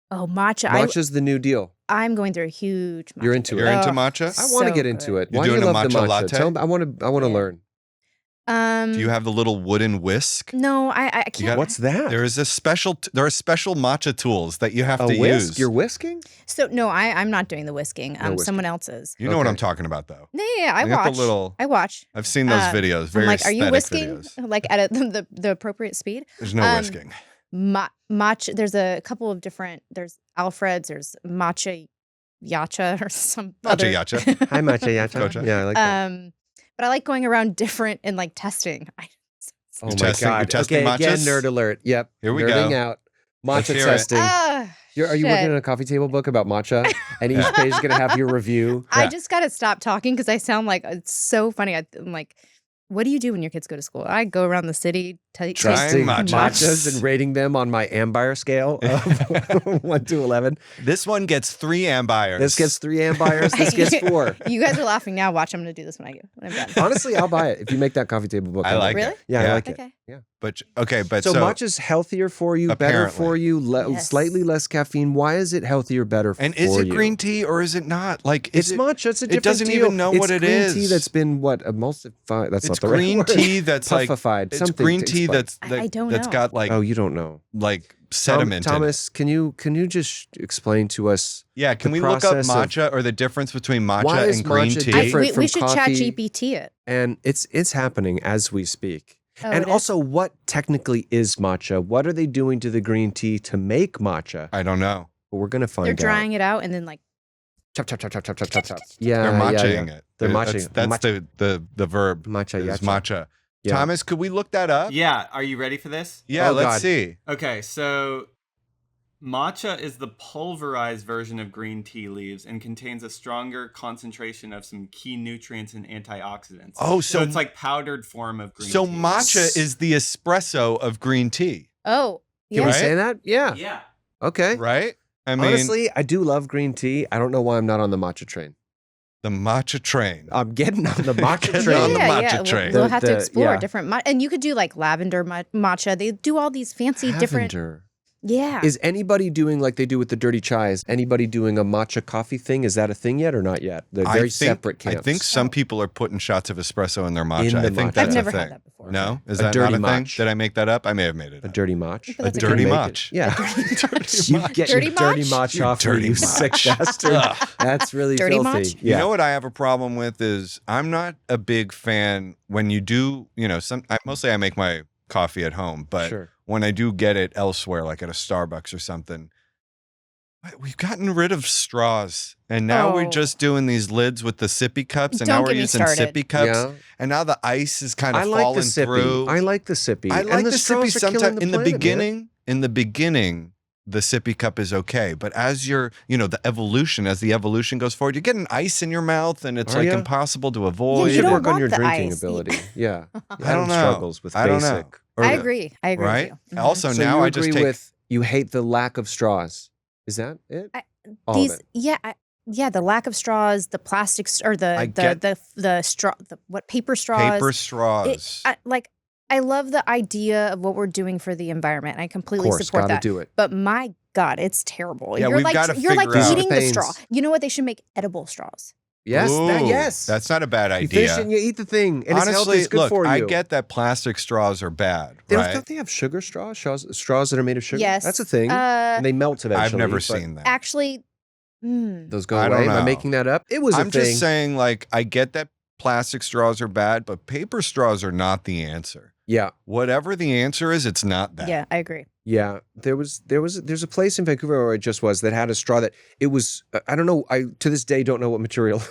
Oh, matcha. Matcha's the new deal. I'm going through a huge. Matcha You're into You're it. into Oh, matcha? I want to so get into good. it. You're Why do you doing a love the matcha matcha? latte? Tell me, I want to Yeah. learn. Do you have the little wooden whisk? No, I can't. What's that? There are special matcha tools that you have a to whisk? use. You're whisking? So no, I'm not doing the whisking. No Someone whisking. else is. You know what Okay. I'm talking about, though. Yeah, I You got the watch. little- I watch. I've seen those videos. Very I'm like, are you aesthetic whisking videos. like at the appropriate speed? There's no whisking. Matcha. There's a couple of different. There's Alfred's. There's matcha, yacha, or some other. Matcha yacha. Hi, Matcha Yacha. Gotcha. Yeah, I like that. But I like going around different and like testing. Oh You're my testing- God. you're testing okay, again, matchas? nerd alert. Yep. Here we Nerding go. out. Let's Matcha hear it. testing. Are you working shit. on a coffee table book about matcha? And each page is going to have your review. I Yeah. just gotta stop talking because I sound like it's so funny. I'm like, what do you do when your kids go to school? I go around the city, Trying Testing matchas. matchas and rating them on my Ambyr scale of 1 to 11. This one gets 3 Ambyrs. This gets 3 Ambyrs. This gets 4. You guys are laughing now. Watch, I'm gonna do this when I'm done. Honestly, I'll buy it if you make that coffee table book. I I'll like buy Really? it. Yeah, I like it. Okay. But but So, so matcha's healthier for you, better Apparently. for you, Yes. slightly less caffeine. Why is it healthier, better and for is it you? green tea or is it not? Like It's is it, matcha. It's a different doesn't deal. even know it's what it green is. tea that's been emulsified. That's It's not the green right word. tea that's like Puffified. it's something green to tea explain. I don't that's know. got like Oh, you don't know. sediment. in it. Thomas, can you just explain to us? Yeah, can the we look up process of- matcha or the difference between Why matcha is and green matcha tea? different? we from should chat coffee. GPT it. And it's happening as we speak. Oh, and it is? also, what technically is matcha? What are they doing to the green tea to make matcha? I don't know. But we're gonna find They're out. drying it out and then like Chop, chop, chop, chop, chop, chop, chop, chop. Yeah, They're matchaing yeah. it. They're That's, matching. that's the verb. Matcha, Is yacha. matcha. Yeah. Thomas, could we look that up? Yeah, are you ready for this? Yeah, Oh, let's God. see. Okay, so matcha is the pulverized version of green tea leaves and contains a stronger concentration of some key nutrients and antioxidants. Oh, so so it's like powdered form of green so tea. matcha is the espresso of green tea, oh Can yeah. we Right? say that? Yeah. Yeah. Okay. right? I mean, Honestly, I do love green tea. I don't know why I'm not on the matcha train. the matcha train. I'm getting on the matcha Getting train. on the matcha yeah. train. We'll have to The- explore yeah. different and you could do like lavender matcha. They do all these fancy different. Lavender. Yeah. Is anybody doing like they do with the dirty chai? Is anybody doing a matcha coffee thing? Is that a thing yet or not yet? They're very separate camps. I think some people are putting shots of espresso in their matcha. In the I think matcha. that's I've never a thing. had that before. No, is A that dirty not a thing? match. Did I make that up? I may have made it a up. dirty match. But that's A dirty You can match. make it. Yeah. You get Dirty your dirty match? match off Dirty you match. sick bastard. Ugh. That's really Dirty filthy. match? Yeah. You know what I have a problem with is I'm not a big fan when you do, mostly I make my coffee at home, but Sure. when I do get it elsewhere, like at a Starbucks or something, we've gotten rid of straws. And now we're Oh. just doing these lids with the sippy cups. And Don't now we're get me using started. sippy cups. Yeah. And now the ice is kind I of like the falling sippy. through. I like the sippy. I And like the straws sippy are killing sometimes. the In the planet, beginning, the sippy cup is okay. But as the evolution goes forward, you're getting ice in your mouth and it's Are like ya? impossible to Yeah, avoid. You you should don't work on want your the drinking ice. ability. Yeah. I don't Adam know. struggles with I don't know. basic. Or- I agree. I agree Right? with you. Mhm. Also, So now you I just agree take. with you hate the lack of straws. Is that it? All These of it. yeah, the lack of straws, the plastics or I the get- the straw paper straws. Paper straws. I love the idea of what we're doing for the environment. I Of completely course, support gotta that. do it. But my God, it's terrible. Yeah, you're we've like gotta you're like figure out- eating the straw. Pains. You know what? They should make edible straws. Yes, Ooh, yes. That's not a bad You idea. fish and you eat the thing, and it's healthy. Honestly, It's good look, for you. I get that plastic straws are bad, They right? don't they have sugar straws? Straws that are made of sugar. Yes. That's a thing. And they melt eventually. I've never but seen that. Actually, those go I away. don't Am I know. making that up? It was a I'm thing. just saying, like, I get that plastic straws are bad, but paper straws are not the answer. Yeah, Whatever the answer is, it's not that. yeah, I agree. yeah. There's a place in Vancouver where I just was that had a straw that it was. I don't know. I to this day don't know what material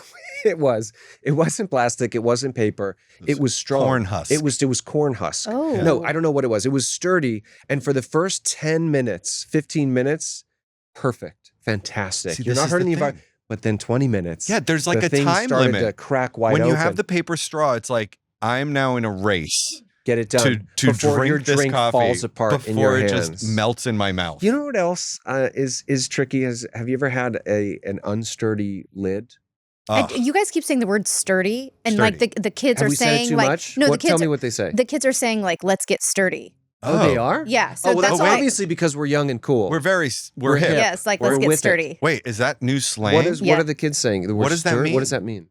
it was. It wasn't plastic. It wasn't paper. It was strong. corn husk. It was corn husk. Oh No, I don't know what it was. It was sturdy, and for the first 10 minutes, 15 minutes, perfect, fantastic. See, You're this not is hurting the the thing. environment. But then 20 minutes. Yeah, there's like the a thing time started limit. to crack wide When you open. have the paper straw, it's like I'm now in a race Get it done to before drink your this drink coffee falls apart in before your it hands. just melts in my mouth. You know what else is tricky? Have you ever had an unsturdy lid? Ugh. You guys keep saying the word sturdy, and Sturdy. like the kids Have are we said saying it too like much? no, What, the tell kids me what they say. the kids are saying like let's get sturdy. Oh, they are? Yeah, so Oh, well, that's that's why. obviously because we're young and cool. We're We're hip. hip. Yes, like We're let's get with it. sturdy. Wait, is that new slang? What Yeah. are the kids saying? The word What does that stur- mean? What does that mean?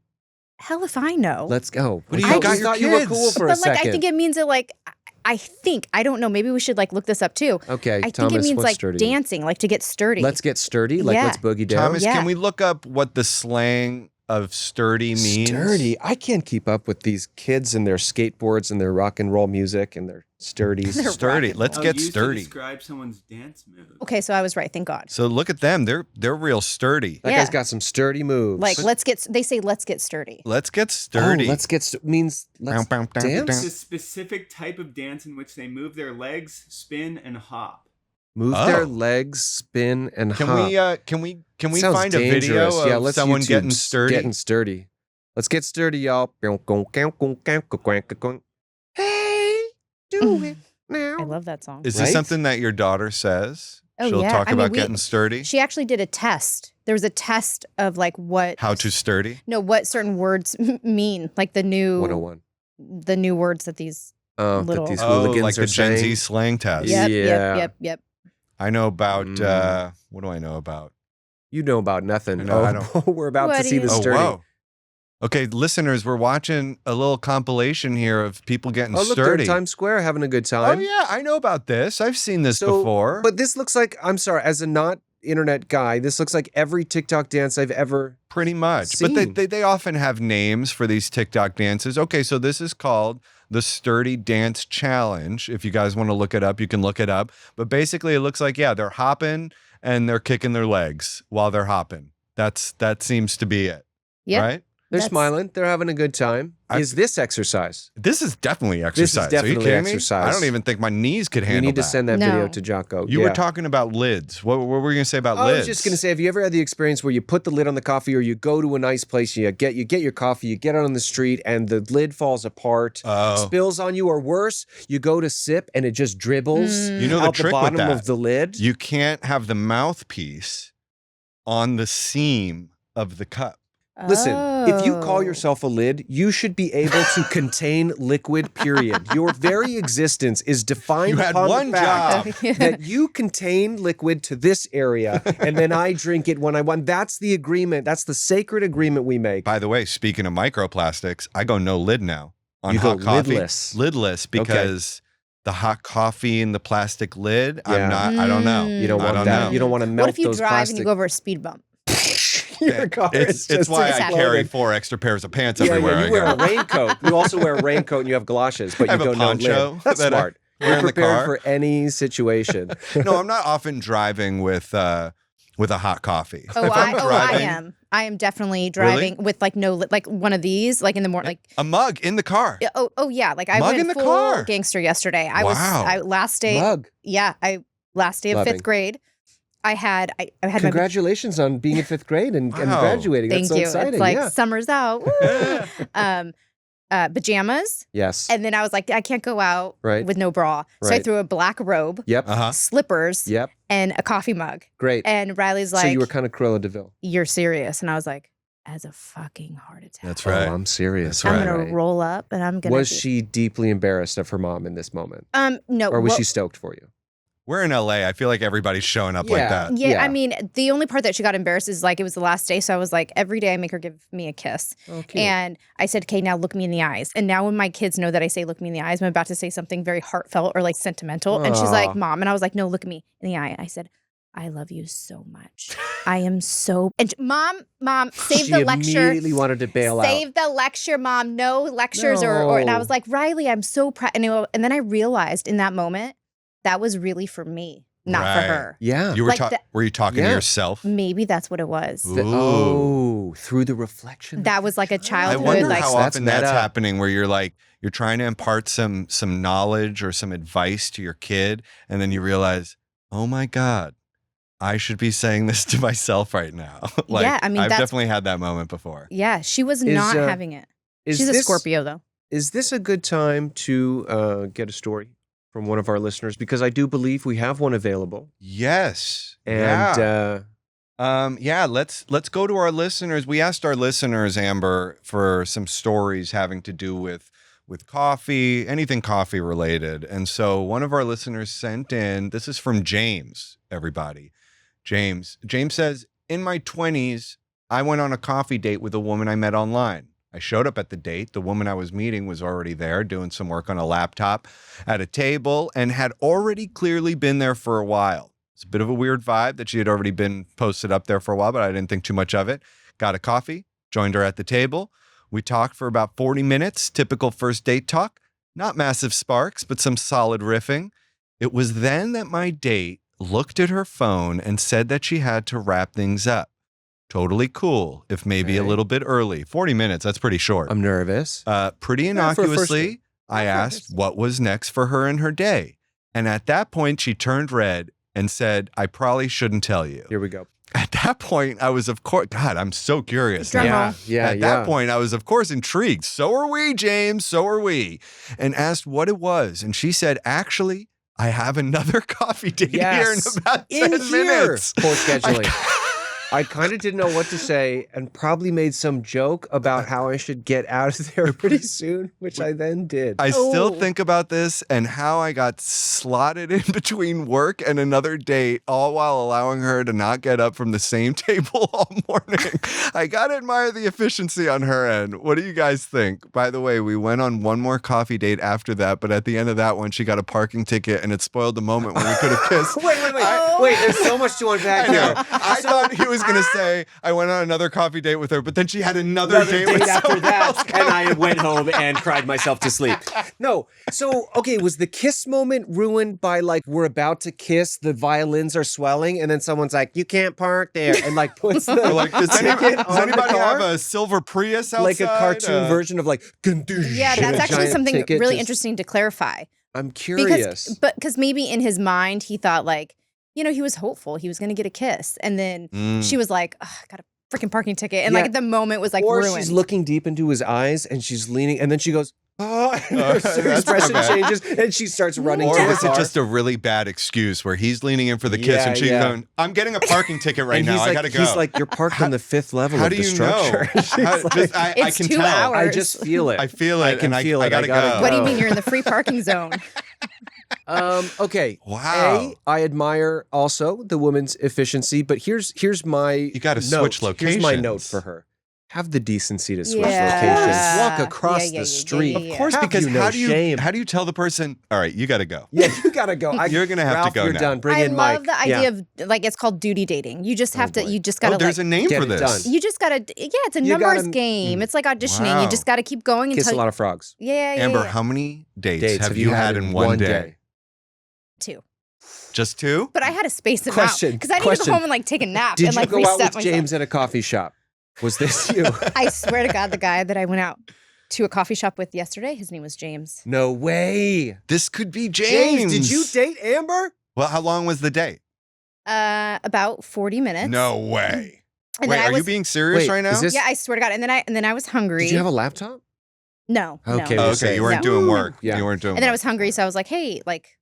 hell if I know. Let's go. What do you I got just your thought you were kids? cool for a but like second. I think it means that like I don't know. Maybe we should like look this up too. Okay, I Thomas, think it means what's like sturdy? dancing, like to get sturdy. Let's get sturdy. Like Yeah. let's boogie down. Thomas, Yeah. can we look up what the slang of sturdy means? Sturdy. I can't keep up with these kids and their skateboards and their rock and roll music and their sturdies. They're Sturdy. rock and Let's Oh, get used to sturdy. describe someone's dance move. Okay, so I was right. Thank God. So look at them. They're real sturdy. That Yeah. guy's got some sturdy moves. Like they say let's get sturdy. Let's get sturdy. Oh, let's get means let's Bow, bow, bow, dance. It's a specific type of dance in which they move their legs, spin, and hop. Move Oh. their legs, spin, and Can hop. we Sounds find a video dangerous. of Yeah, let's someone YouTube getting sturdy? Getting sturdy. Let's get sturdy, y'all. Hey, do it now. I love that song. Is this Right? something that your daughter says? Oh, She'll yeah. talk I mean, about we- getting sturdy. She actually did a test. There was a test of like what How to sturdy? no what certain words mean, like the new 101. words that these. That Little- these Oh, hooligans like are the Gen saying. Z slang test. Yeah. Yep. I know about Mm. what do I know about? You know about nothing. I know, I Oh, we're about What to do see you the know? Oh, sturdy. whoa. Okay, listeners, we're watching a little compilation here of people getting Oh, look, they're sturdy. in Times Square having a good Oh time. yeah, I know about this. I've seen this So, before. But this looks like, I'm sorry, as a not internet guy, this looks like every TikTok dance I've ever. Pretty much. But Seen. they often have names for these TikTok dances. Okay, so this is called the Sturdy Dance Challenge. If you guys want to look it up, you can look it up. But basically it looks like, yeah, they're hopping and they're kicking their legs while they're hopping. That seems to be it. Yep. Right? They're That's- smiling. They're having a good time. Is this exercise? This is definitely This exercise. is definitely Are you kidding exercise. me? I don't even think my knees could We handle need to that. send that No. video to Jocko. You Yeah. were talking about lids. What were you going to say about I lids? was just going to say, have you ever had the experience where you put the lid on the coffee, or you go to a nice place, you get your coffee, you get out on the street, and the lid falls apart, Oh. spills on you, or worse, you go to sip and it just dribbles You know the out the trick with bottom that? of the lid. You can't have the mouthpiece on the seam of the cup. Listen, if you call Oh. yourself a lid, you should be able to contain liquid, period. Your very existence is defined You had upon one the fact job. that you contain liquid to this area, and then I drink it when I want. That's the agreement. That's the sacred agreement we make. By the way, speaking of microplastics, I go no lid now on You go hot coffee. lidless. Lidless because the hot coffee and the plastic lid, Yeah. I don't know. You don't I want don't that. know. You don't want to melt What if you those drive plastic. and you go over a speed bump? Your car It's is just why I exploding. carry 4 extra pairs of pants Yeah, everywhere yeah, I you wear go. a raincoat. You also wear a raincoat and you have galoshes, but I you have a go no poncho lid. That's that I smart. wear You're in the prepared car. for any situation. No, I'm not often driving with a hot coffee. Oh, If I'm I driving, am. I am definitely driving with like no like one of these like in the morning like a mug in the car. oh yeah like I Mug went in the full car. gangster yesterday. Wow. Last day Mug. last day of Loving. 5th grade. I had my Congratulations on being in 5th grade and Wow. graduating. thank That's so you. exciting. It's like yeah. summer's out. Woo! Pajamas. Yes. And then I was like, I can't go out Right. with no bra. So I Right. threw a black robe, Yep. Uh-huh. slippers, Yep. and a coffee mug. Great. And Riley's like, so you were kind of Cruella DeVille. you're serious. And I was like, as a fucking heart attack. That's right. Oh, I'm serious. That's I'm right. gonna roll up and I'm gonna Was be- she deeply embarrassed of her mom in this moment? no Or was well, she stoked for you? We're in LA. I feel like everybody's showing up like Yeah. that. yeah, Yeah. I mean, the only part that she got embarrassed is like it was the last day. So I was like, every day I make her give me a kiss. Oh, cute. And I said, okay, now look me in the eyes. And now when my kids know that I say look me in the eyes, I'm about to say something very heartfelt or like sentimental. And she's Aw. like, Mom. And I was like, no, look at me in the eye. I said, I love you so much. I am so and Mom, save she the lecture. immediately wanted to bail out. Save the lecture, Mom. No lectures or and I No. was like, Riley, I'm so proud. And then I realized in that moment that was really for me, not Right. for her. Yeah. You were Like were you talking to Yeah. yourself? Maybe that's what it was. Ooh. Oh, through the reflection. of That your was like a I child. childhood, wonder like- how That's often that's meta. happening where you're trying to impart some knowledge or some advice to your kid and then you realize, "Oh my God, I should be saying this to myself right now." Like Yeah, I mean, I've that's- definitely had that moment before. Yeah, she was Is, not uh, having it. Is She's a this- Scorpio though. Is this a good time to get a story from one of our listeners? Because I do believe we have one available. Yes. And yeah, let's go to our listeners. We asked our listeners, Amber, for some stories having to do with coffee, anything coffee related. And so one of our listeners sent in, this is from James, everybody. James says, in my 20s, I went on a coffee date with a woman I met online. I showed up at the date. The woman I was meeting was already there doing some work on a laptop at a table and had already clearly been there for a while. It's a bit of a weird vibe that she had already been posted up there for a while, but I didn't think too much of it. Got a coffee, joined her at the table. We talked for about 40 minutes, typical first date talk. Not massive sparks, but some solid riffing. It was then that my date looked at her phone and said that she had to wrap things up. Totally cool, if maybe a Okay. little bit early. 40 minutes, that's pretty short. I'm nervous. Pretty Yeah, for a first innocuously, date. I Yeah, for a asked first what was next for her in her day. And at that point, she turned red and said, I probably shouldn't tell you. Here we go. At that point, I was, of course, God, I'm so curious Drum now. roll. Yeah, At that point, I was, of course, intrigued. So are we, James. So are we. And asked what it was. And she said, actually, I have another coffee date here in Yes. about In 10 here. minutes. Poor scheduling. I kind of didn't know what to say and probably made some joke about how I should get out of there pretty soon, which I then did. I still Oh. think about this and how I got slotted in between work and another date, all while allowing her to not get up from the same table all morning. I gotta admire the efficiency on her end. What do you guys think? By the way, we went on one more coffee date after that, but at the end of that one, she got a parking ticket and it spoiled the moment when we could have kissed. Wait. Wait, there's so much to unpack I know. here. I thought he was going to say, I went on another coffee date with her, but then she had another date with after someone else. that, and I went home and cried myself to sleep. No. So, okay, was the kiss moment ruined by like, we're about to kiss, the violins are swelling, and then someone's like, you can't park there, and like puts the Or like, does ticket does on the anybody car? have a silver Prius outside? Like a cartoon version of like, "Gandoosh," Yeah, and that's a actually giant something ticket really just- interesting to clarify. I'm curious. Because maybe in his mind he thought like, you know, he was hopeful he was going to get a kiss, and then she was like, "Ugh, I got a freaking parking ticket," and Yeah. like the moment was like or ruined. she's looking deep into his eyes and she's leaning, and then she goes, oh, and her That's expression okay. changes, and she starts running Or to the was it car. just a really bad excuse where he's leaning in for the kiss Yeah, and she's yeah. going, I'm getting a parking ticket right and now. he's I like, gotta go. He's like, you're parked on the fifth level How of do the you structure. know? She's How- like, just- I It's can 2 tell. hours. I just feel it. I feel it. I can and feel I it. I gotta gotta go. What do you mean you're in the free parking zone? Okay. Wow. I admire also the woman's efficiency, but here's my You gotta note. switch Here's my note locations. for her. Have the decency to switch Yeah. locations. Walk Yeah, across yeah, yeah, the street. yeah. Of course, Have because you no how do you shame? tell the person, all right, you gotta go. Yeah, you gotta go. You're gonna have to Ralph, go you're now. done. Bring I in love Mike. the idea Yeah. of like it's called duty dating. You just have Oh, to. boy. You just gotta Oh, there's like. a name get for it this. done. You just gotta. Yeah, it's a You numbers gotta- game. It's like auditioning. Wow. You just gotta keep going Kiss until. a lot of frogs. Yeah, yeah, Amber, yeah. how many dates, Dates have you had in one day? 2. Just 2? But I had to space them Question, out because I needed to question. go home and like take a nap Did and you like go reset out with myself. James at a coffee shop? Was this you? I swear to God, the guy that I went out to a coffee shop with yesterday, his name was James. No way. This could be James. Did you date Amber? Well, how long was the date? About 40 minutes. No way. And Wait, then I are you was, being serious Wait, right now? is this- Yeah, I swear to God. And then I was hungry. Did you have a laptop? No. Okay, No. we'll Oh, say okay, you weren't no. doing work. Yeah. You weren't doing And then I work. was hungry, so I was like, "Hey, like,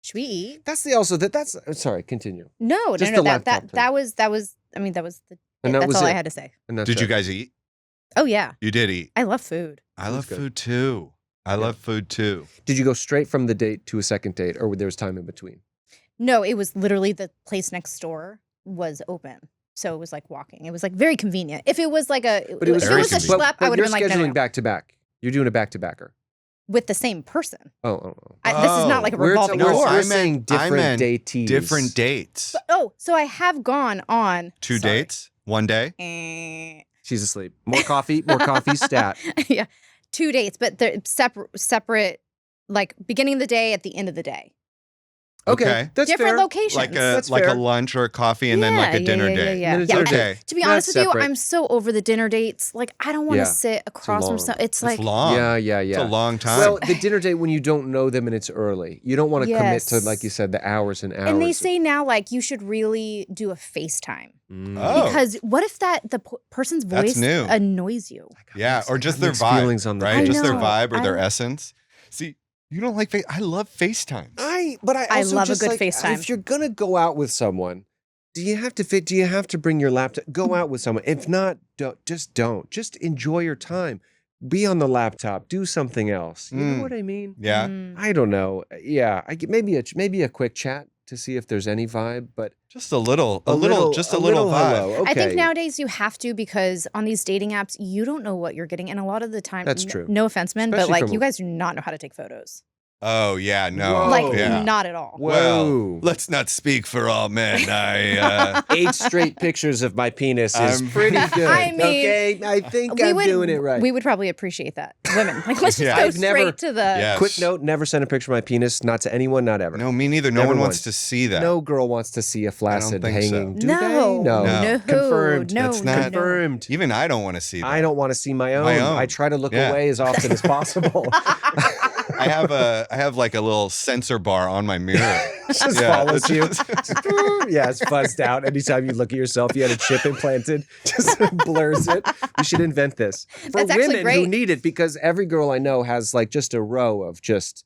should we eat?" That's the also that's sorry, continue. No, Just no, the no. laptop thing. That was. I mean, that was the. And that that's was all I it. had to say. And that's Did you it. guys eat? Oh yeah, You did eat. I love food. I love good. food too. I love food too. Did you go straight from the date to a second date, or there was time in between? No, it was literally the place next door was open, so it was like walking. It was like very convenient. If it was like a, But it was if very it was a convenient. schlep, I would you're have been like, no, scheduling no, back to back. You're doing a back to backer. with the same person. Oh. This is not like a We're revolving we're door. I saying meant- different datees. Different dates. Oh, so I have gone on 2 sorry. dates? 1 day? Eh. She's asleep. More coffee. More coffee. Stat. Yeah, 2 dates, but they're separate, like beginning of the day at the end of the day. Okay, that's Different fair. locations. Like a That's like fair. a lunch or a coffee and then like a dinner day. Yeah, And yeah. then a dinner I- day. to be That's honest with you, separate. I'm so over the dinner dates. Like, I don't want Yeah. to sit across from long. some. It's like, It's long. Yeah. It's a long time. Well, the dinner date when you don't know them and it's early, you don't want to commit to, Yes. like you said, the hours and hours. and they say now, like, you should really do a FaceTime Mm. Oh. because what if the person's That's voice new. annoys you? yeah, or just got their mixed vibe, feelings on the right? I Just their know. vibe or their I- essence. See, you don't like I love FaceTime. But I I also love a just good like, FaceTime. If you're gonna go out with someone, do you have to bring your laptop? Go out with someone. If not, don't. Just enjoy your time. Be on the laptop. Do something else. You know what I mean? Yeah. Mm. I don't know. Yeah, maybe a quick chat to see if there's any vibe. But Just a little vibe. hello. Okay. I think nowadays you have to, because on these dating apps, you don't know what you're getting. And a lot of the time, That's true. No offense, men, Especially but like from- you guys do not know how to take photos. Oh yeah, no, Whoa. Like yeah. not at all. Well, Whoa. let's not speak for all men. I 8 straight pictures of my penis is I'm- pretty good. I mean, okay, I think We I'm would- doing it right. We would probably appreciate that. Women. Like let's just Yeah. go I've straight never- to the Yes. Quick note: never send a picture of my penis. Not to anyone. Not ever. no, me neither. No Never one wants once. to see that. No girl wants to see a flaccid think so. hanging. Do no, they? No. No. Confirmed. No, That's no, not- no. Confirmed. Even I don't want to see that. I don't want to see my own. My own. I try to look Yeah. away as often as possible. I have like a little sensor bar on my mirror. Just follows you. Yeah, it's fuzzed out. Anytime you look at yourself, you had a chip implanted. Just blurs it. We should invent this for That's actually women who great. need it, because every girl I know has like just a row of just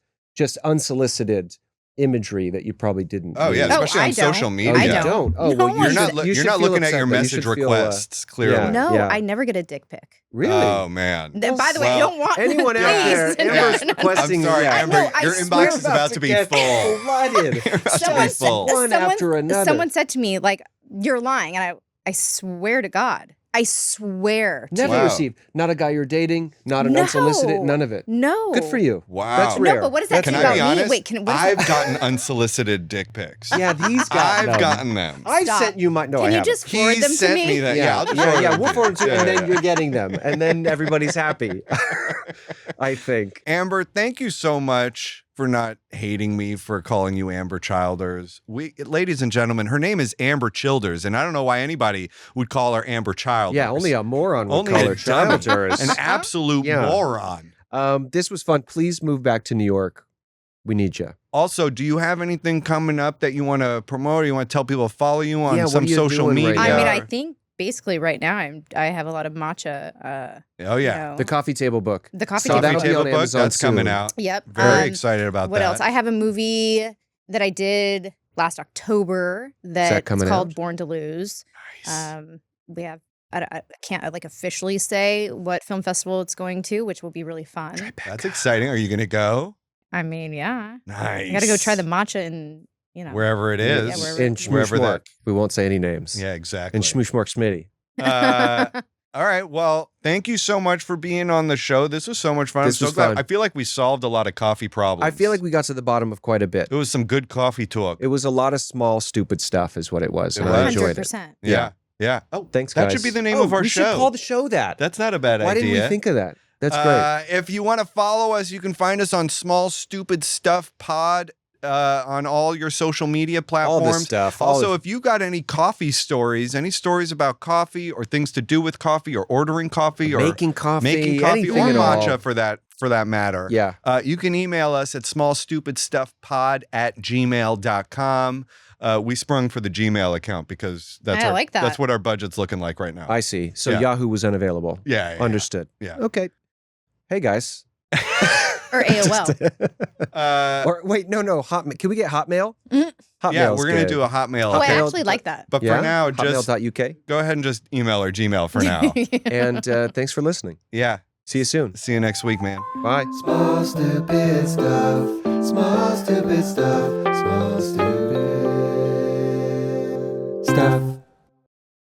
unsolicited imagery that you probably didn't. Oh yeah, need. especially I on don't. social media. Oh, I you don't. don't. Oh, No well, one You're not should- you you're should not feel looking at upset, your though. You message should feel, requests clearly. yeah. No, Yeah. I never get a dick pic. Really? Oh man. By the way, I Well, don't want Anyone out there? Please. Amber's No, no, no. requesting. I'm sorry, yeah. Amber. No, I your swear inbox is We're about to be get full. flooded. You're about to be Someone full. One after another. Someone said to me, like, you're lying. And I swear to God. I swear to Never Wow. received. Not a guy you're dating. Not an No. unsolicited. None of it. No. Good for you. Wow. That's No, rare. but what does that Can say I about be me? honest? Wait, what is I've that? gotten unsolicited dick pics. Yeah, he's got. I've them. gotten them. I Stop. sent you my. No, Can I you haven't. just forward He them to sent me? me that. Yeah, I'll just We'll forward to you, and then Yeah. you're getting them, and then everybody's happy. I think. Amber, thank you so much for not hating me for calling you Amber Childers. Ladies and gentlemen, her name is Amber Childers, and I don't know why anybody would call her Amber Childers. Yeah, only a moron would Only call a her dummy. Childers. An absolute Yeah. moron. This was fun. Please move back to New York. We need you. Also, do you have anything coming up that you want to promote, or you want to tell people to follow you on Yeah, what some are you social doing right media? now? I mean, I think basically right now I have a lot of matcha. Oh yeah, you know, The coffee table book. the coffee So table. that'll coffee be on table book Amazon that's coming soon. out. Yep. Very excited about What that. else? I have a movie that I did last October that's coming called out? Born to Lose. Nice. We have. I can't like officially say what film festival it's going to, which will be really fun. That's exciting. Are you going to go? I mean, yeah, Nice. I got to go try the matcha and wherever it is. Yeah, wherever- In Wherever Schmooshmork. We won't say any names. Yeah, exactly. In Schmooshmork Smitty. All right. Well, thank you so much for being on the show. This was so much fun. This I'm so was glad. fun. I feel like we solved a lot of coffee problems. I feel like we got to the bottom of quite a bit. it was some good coffee talk. It was a lot of small, stupid stuff, is what it was. It And was. I enjoyed it. 100%. Yeah. Yeah. Oh, Thanks, that guys. should be the name Oh, of our we show. should call the show that. That's not a bad Why idea. didn't we think of that? That's great. If you want to follow us, you can find us on Small Stupid Stuff Pod on all your social media All platforms. this stuff. Also, if you got any coffee stories, any stories about coffee or things to do with coffee or ordering coffee or making coffee, anything or at all. matcha for that matter. Yeah. You can email us at smallstupidstuffpod@gmail.com. We sprung for the Gmail account because I like that. that's what our budget's looking like right now. I see. So Yeah. Yahoo was unavailable. yeah. Understood. Yeah. Okay. Hey, guys. Or AOL. Or wait, no. Can we get Hotmail? Mhm. Hotmail's Yeah, we're going to good. do a Hotmail. Oh, I Hotmail- actually like that. But Yeah? for now, just Hotmail.uk. go ahead and just email our Gmail for now. And thanks for listening. Yeah. See you soon. See you next week, man. Bye. Small stupid stuff. Small stupid stuff. Small stupid stuff.